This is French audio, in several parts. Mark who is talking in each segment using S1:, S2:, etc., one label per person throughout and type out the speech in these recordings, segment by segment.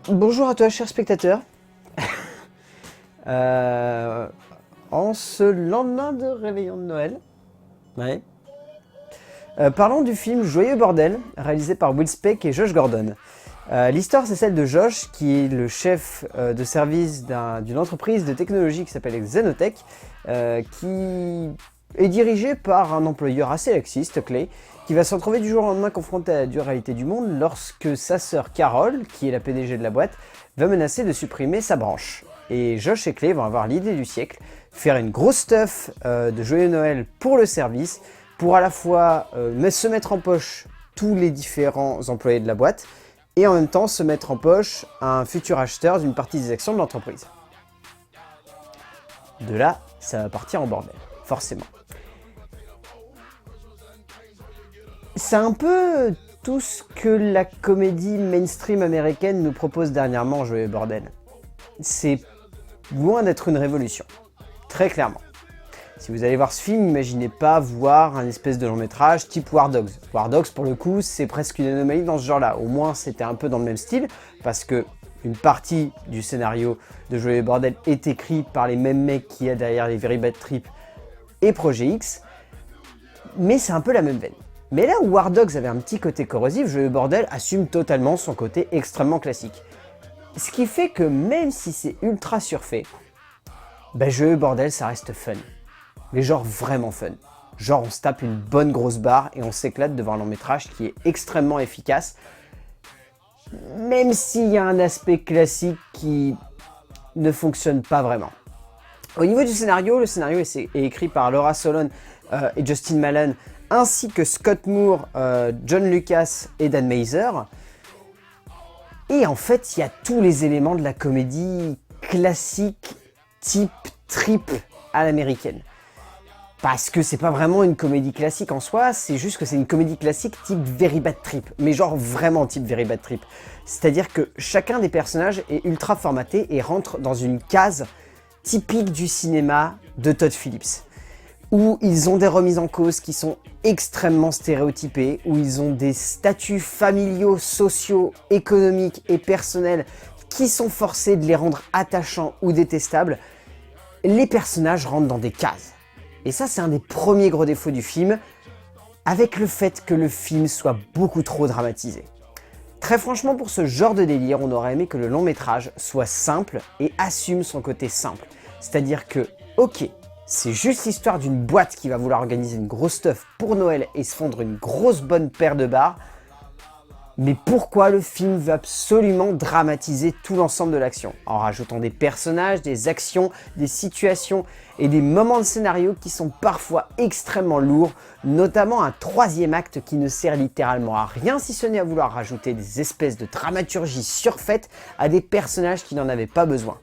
S1: Bonjour à toi, cher spectateur. En ce lendemain de réveillon de Noël, ouais. Parlons du film Joyeux Bordel, réalisé par Will Speck et Josh Gordon. L'histoire, c'est celle de Josh, qui est le chef de service d'une entreprise de technologie qui s'appelle Xenotech, qui est dirigée par un employeur assez laxiste, Clay, qui va se retrouver du jour au lendemain confronté à la dure réalité du monde lorsque sa sœur Carol, qui est la PDG de la boîte, va menacer de supprimer sa branche. Et Josh et Clay vont avoir l'idée du siècle, faire une grosse stuff de Joyeux Noël pour le service, pour à la fois se mettre en poche tous les différents employés de la boîte, et en même temps se mettre en poche un futur acheteur d'une partie des actions de l'entreprise. De là, ça va partir en bordel, forcément. C'est un peu tout ce que la comédie mainstream américaine nous propose dernièrement, Joyeux Bordel. C'est loin d'être une révolution, très clairement. Si vous allez voir ce film, n'imaginez pas voir un espèce de long métrage type War Dogs. War Dogs, pour le coup, c'est presque une anomalie dans ce genre-là. Au moins, c'était un peu dans le même style, parce que une partie du scénario de Joyeux Bordel est écrit par les mêmes mecs qu'il y a derrière les Very Bad Trip et Projet X, mais c'est un peu la même veine. Mais là où War Dogs avait un petit côté corrosif, Joyeux Bordel assume totalement son côté extrêmement classique. Ce qui fait que même si c'est ultra surfait, Joyeux Bordel ça reste fun. Mais genre vraiment fun. Genre on se tape une bonne grosse barre et on s'éclate devant un long métrage qui est extrêmement efficace. Même s'il y a un aspect classique qui ne fonctionne pas vraiment. Au niveau du scénario, le scénario est écrit par Laura Solon et Justin Malin, ainsi que Scott Moore, John Lucas et Dan Mazer. Et en fait, il y a tous les éléments de la comédie classique type trip à l'américaine. Parce que c'est pas vraiment une comédie classique en soi, c'est juste que c'est une comédie classique type Very Bad Trip. Mais genre vraiment type Very Bad Trip. C'est-à-dire que chacun des personnages est ultra formaté et rentre dans une case typique du cinéma de Todd Phillips. Où ils ont des remises en cause qui sont extrêmement stéréotypées, où ils ont des statuts familiaux, sociaux, économiques et personnels qui sont forcés de les rendre attachants ou détestables. Les personnages rentrent dans des cases. Et ça, c'est un des premiers gros défauts du film, avec le fait que le film soit beaucoup trop dramatisé. Très franchement, pour ce genre de délire, on aurait aimé que le long métrage soit simple et assume son côté simple. C'est-à-dire que, ok, c'est juste l'histoire d'une boîte qui va vouloir organiser une grosse stuff pour Noël et se fondre une grosse bonne paire de barres. Mais pourquoi le film veut absolument dramatiser tout l'ensemble de l'action, en rajoutant des personnages, des actions, des situations et des moments de scénario qui sont parfois extrêmement lourds, notamment un troisième acte qui ne sert littéralement à rien si ce n'est à vouloir rajouter des espèces de dramaturgie surfaite à des personnages qui n'en avaient pas besoin.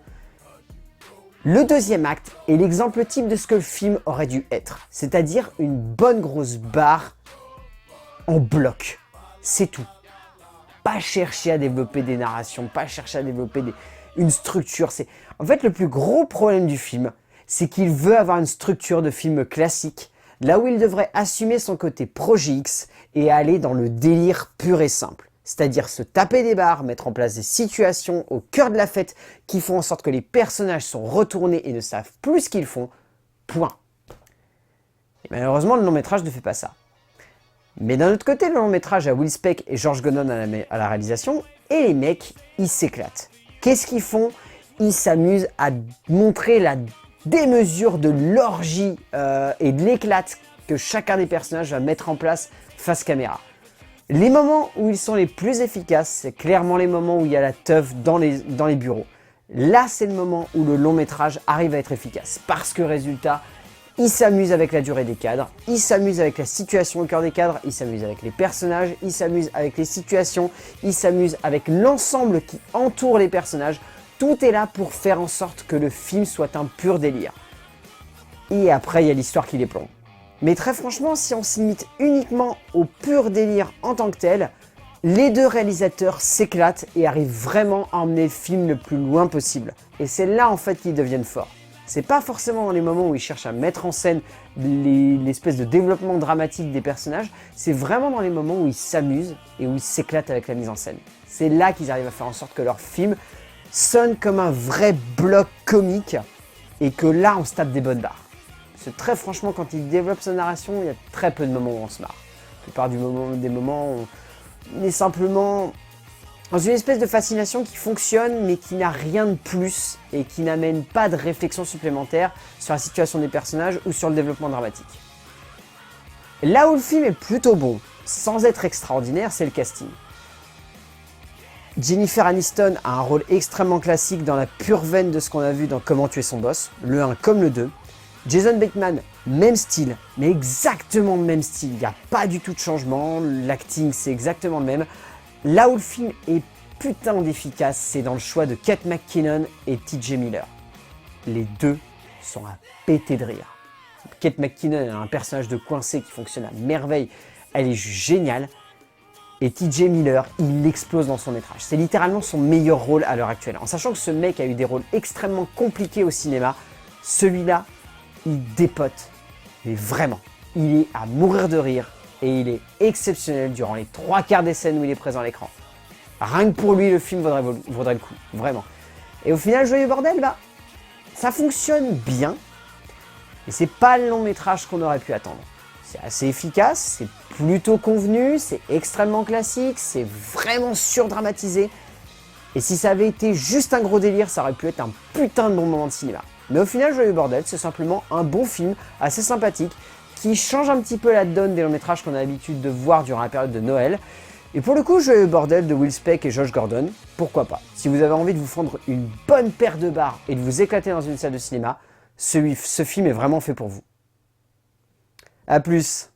S1: Le deuxième acte est l'exemple type de ce que le film aurait dû être, c'est-à-dire une bonne grosse barre en bloc. C'est tout. Pas chercher à développer des narrations, pas chercher à développer une structure. En fait, le plus gros problème du film, c'est qu'il veut avoir une structure de film classique, là où il devrait assumer son côté Projet X et aller dans le délire pur et simple. C'est-à-dire se taper des barres, mettre en place des situations au cœur de la fête qui font en sorte que les personnages sont retournés et ne savent plus ce qu'ils font. Point. Et malheureusement, le long-métrage ne fait pas ça. Mais d'un autre côté, le long-métrage a Will Speck et Josh Gordon à la réalisation, et les mecs, ils s'éclatent. Qu'est-ce qu'ils font? Ils s'amusent à montrer la démesure de l'orgie et de l'éclate que chacun des personnages va mettre en place face caméra. Les moments où ils sont les plus efficaces, c'est clairement les moments où il y a la teuf dans les bureaux. Là, c'est le moment où le long-métrage arrive à être efficace, parce que résultat, il s'amuse avec la durée des cadres, il s'amuse avec la situation au cœur des cadres, il s'amuse avec les personnages, il s'amuse avec les situations, il s'amuse avec l'ensemble qui entoure les personnages. Tout est là pour faire en sorte que le film soit un pur délire. Et après, il y a l'histoire qui les plombe. Mais très franchement, si on se limite uniquement au pur délire en tant que tel, les deux réalisateurs s'éclatent et arrivent vraiment à emmener le film le plus loin possible. Et c'est là en fait qu'ils deviennent forts. C'est pas forcément dans les moments où ils cherchent à mettre en scène l'espèce de développement dramatique des personnages, c'est vraiment dans les moments où ils s'amusent et où ils s'éclatent avec la mise en scène. C'est là qu'ils arrivent à faire en sorte que leur film sonne comme un vrai bloc comique et que là on se tape des bonnes barres. Parce que très franchement, quand il développe sa narration, il y a très peu de moments où on se marre. La plupart des moments, on est simplement dans une espèce de fascination qui fonctionne mais qui n'a rien de plus et qui n'amène pas de réflexion supplémentaire sur la situation des personnages ou sur le développement dramatique. Là où le film est plutôt bon, sans être extraordinaire, c'est le casting. Jennifer Aniston a un rôle extrêmement classique dans la pure veine de ce qu'on a vu dans Comment tuer son boss, le 1 comme le 2. Jason Bateman, même style, mais exactement le même style, il n'y a pas du tout de changement, l'acting c'est exactement le même. Là où le film est putain d'efficace, c'est dans le choix de Kate McKinnon et TJ Miller. Les deux sont à péter de rire. Kate McKinnon a un personnage de coincé qui fonctionne à merveille, elle est juste géniale. Et TJ Miller, il explose dans son métrage. C'est littéralement son meilleur rôle à l'heure actuelle. En sachant que ce mec a eu des rôles extrêmement compliqués au cinéma, celui-là, il dépote. Mais vraiment, il est à mourir de rire. Et il est exceptionnel durant les 3/4 des scènes où il est présent à l'écran. Rien que pour lui, le film vaudrait le coup, vraiment. Et au final, Joyeux Bordel, bah, ça fonctionne bien, mais c'est pas le long métrage qu'on aurait pu attendre. C'est assez efficace, c'est plutôt convenu, c'est extrêmement classique, c'est vraiment surdramatisé. Et si ça avait été juste un gros délire, ça aurait pu être un putain de bon moment de cinéma. Mais au final, Joyeux Bordel, c'est simplement un bon film, assez sympathique, qui change un petit peu la donne des longs métrages qu'on a l'habitude de voir durant la période de Noël. Et pour le coup, Joyeux Bordel de Will Speck et Josh Gordon, pourquoi pas. Si vous avez envie de vous fendre une bonne paire de barres et de vous éclater dans une salle de cinéma, ce film est vraiment fait pour vous. A plus.